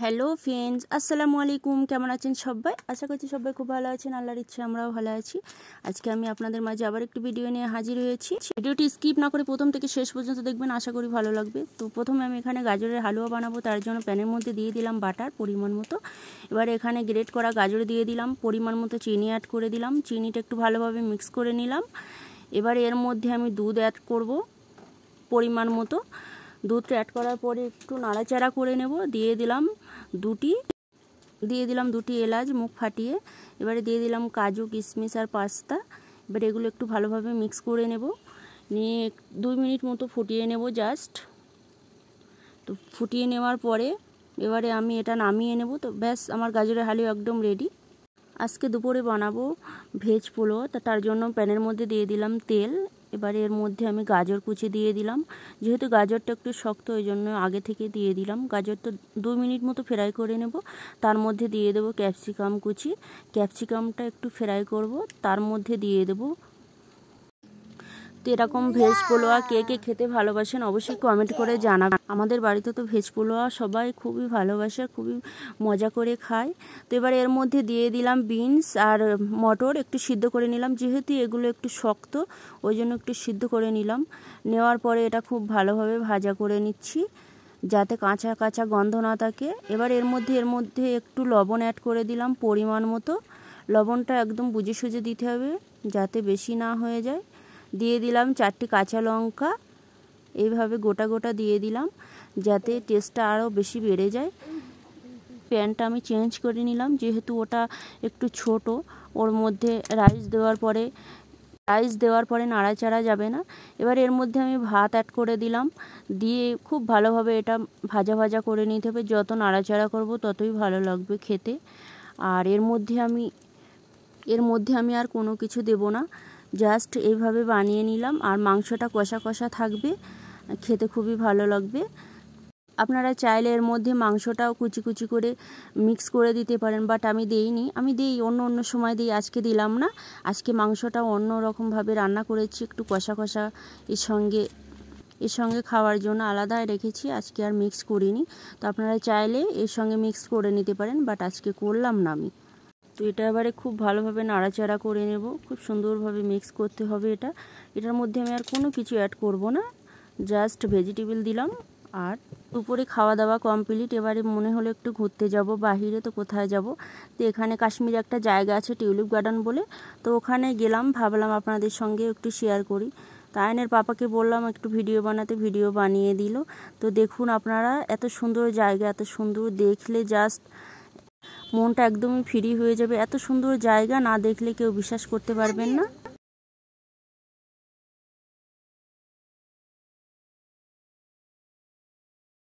Hello friends, আসসালামু আলাইকুম। কেমন আছেন সবাই? আশা করছি সবাই খুব ভালো আছেন। আল্লাহর ইচ্ছে আমরাও ভালো আছি। আজকে আমি আপনাদের মাঝে আবার একটি ভিডিও নিয়ে হাজির হয়েছি। ভিডিওটি স্কিপ না করে প্রথম থেকে শেষ পর্যন্ত দেখবেন, আশা করি ভালো লাগবে। তো প্রথমে আমি এখানে গাজরের হালুয়া বানাবো, তার জন্য প্যানের মধ্যে দিয়ে দিলাম বাটার পরিমাণ মতো। এবার এখানে গ্রেট করা গাজর দিয়ে দিলাম, পরিমাণ মতো চিনি অ্যাড করে দিলাম। চিনিটা একটু ভালোভাবে মিক্স করে নিলাম। এবার এর মধ্যে আমি দুধ অ্যাড করব পরিমাণ মতো। দুধটা অ্যাড করার পরে একটু নাড়াচাড়া করে নেব। দিয়ে দিলাম দুটি এলাচ মুখ ফাটিয়ে। এবারে দিয়ে দিলাম কাজু, কিশমিশ আর পাস্তা। এবার এগুলো একটু ভালোভাবে মিক্স করে নেব, নিয়ে 2 মিনিট মতো ফুটিয়ে নেব জাস্ট। তো ফুটিয়ে নেওয়ার পরে এবারে আমি এটা নামিয়ে নেব। তো ব্যাস, আমার গাজরের হালুয়া একদম রেডি। আজকে দুপুরে বানাবো ভেজ পোলাও, তার জন্য প্যানের মধ্যে দিয়ে দিলাম তেল। এবারে এর মধ্যে আমি গাজর কুচি দিয়ে দিলাম। যেহেতু গাজরটা একটু শক্ত, ওই জন্য আগে থেকে দিয়ে দিলাম। গাজরটা 2 মিনিট মতো ফ্রাই করে নেব। তার মধ্যে দিয়ে দেব ক্যাপসিকাম কুচি। ক্যাপসিকামটা একটু ফ্রাই করব, তার মধ্যে দিয়ে দেব। তো এরকম ভেজ পোলাও কে কে খেতে ভালোবাসেন অবশ্যই কমেন্ট করে জানাবেন। আমাদের বাড়িতে তো ভেজ পোলাও সবাই খুবই ভালোবাসে, খুবই মজা করে খায়। তো এবার এর মধ্যে দিয়ে দিলাম বিনস আর মটর, একটু সিদ্ধ করে নিলাম। যেহেতু এগুলো একটু শক্ত, ওই জন্য একটু সিদ্ধ করে নিলাম। নেওয়ার পরে এটা খুব ভালোভাবে ভাজা করে নিচ্ছি, যাতে কাঁচা কাঁচা গন্ধ না থাকে। এবার এর মধ্যে একটু লবণ অ্যাড করে দিলাম পরিমাণ মতো। লবণটা একদম বুঝে সুঝে দিতে হবে, যাতে বেশি না হয়ে যায়। দিয়ে দিলাম 4টি কাঁচা লঙ্কা, এইভাবে গোটা গোটা দিয়ে দিলাম, যাতে টেস্টটা আরও বেশি বেড়ে যায়। প্যানটা আমি চেঞ্জ করে নিলাম, যেহেতু ওটা একটু ছোট। ওর মধ্যে রাইস দেওয়ার পরে নাড়াচাড়া যাবে না। এবার এর মধ্যে আমি ভাত অ্যাড করে দিলাম, দিয়ে খুব ভালোভাবে এটা ভাজা ভাজা করে নিতে হবে। যত নাড়াচাড়া করব ততই ভালো লাগবে খেতে। আর এর মধ্যে আমি আর কোনো কিছু দেব না, জাস্ট এইভাবে বানিয়ে নিলাম। আর মাংসটা কষা কষা থাকবে, খেতে খুবই ভালো লাগবে। আপনারা চাইলে এর মধ্যে মাংসটাও কুচি কুচি করে মিক্স করে দিতে পারেন, বাট আমি দেইনি। আমি দিই অন্য সময় দিই, আজকে দিলাম না। আজকে মাংসটা অন্য রকমভাবে রান্না করেছি, একটু কষা কষা এর সঙ্গে খাওয়ার জন্য আলাদা রেখেছি, আজকে আর মিক্স করিনি। তো আপনারা চাইলে এর সঙ্গে মিক্স করে নিতে পারেন, বাট আজকে করলাম না আমি। তো এটা এবারে খুব ভালোভাবে নাড়াচাড়া করে নেব, খুব সুন্দরভাবে মিক্স করতে হবে এটার মধ্যে আমি আর কোনো কিছু অ্যাড করব না, জাস্ট ভেজিটেবল দিলাম। আর দুপুরে খাওয়া দাওয়া কমপ্লিট। এবারে মনে হলো একটু ঘুরতে যাব বাহিরে, তো কোথায় যাব? তো এখানে কাশ্মীরে একটা জায়গা আছে টিউলিপ গার্ডেন বলে, তো ওখানে গেলাম। ভাবলাম আপনাদের সঙ্গে একটু শেয়ার করি। তো আয়নের পাপাকে বললাম একটু ভিডিও বানাতে, ভিডিও বানিয়ে দিল। তো দেখুন আপনারা, এত সুন্দর জায়গা, এত সুন্দর, দেখলে জাস্ট মনটা একদমই ফ্রি হয়ে যাবে। এত সুন্দর জায়গা না দেখলে কেউ বিশ্বাস করতে পারবেন না।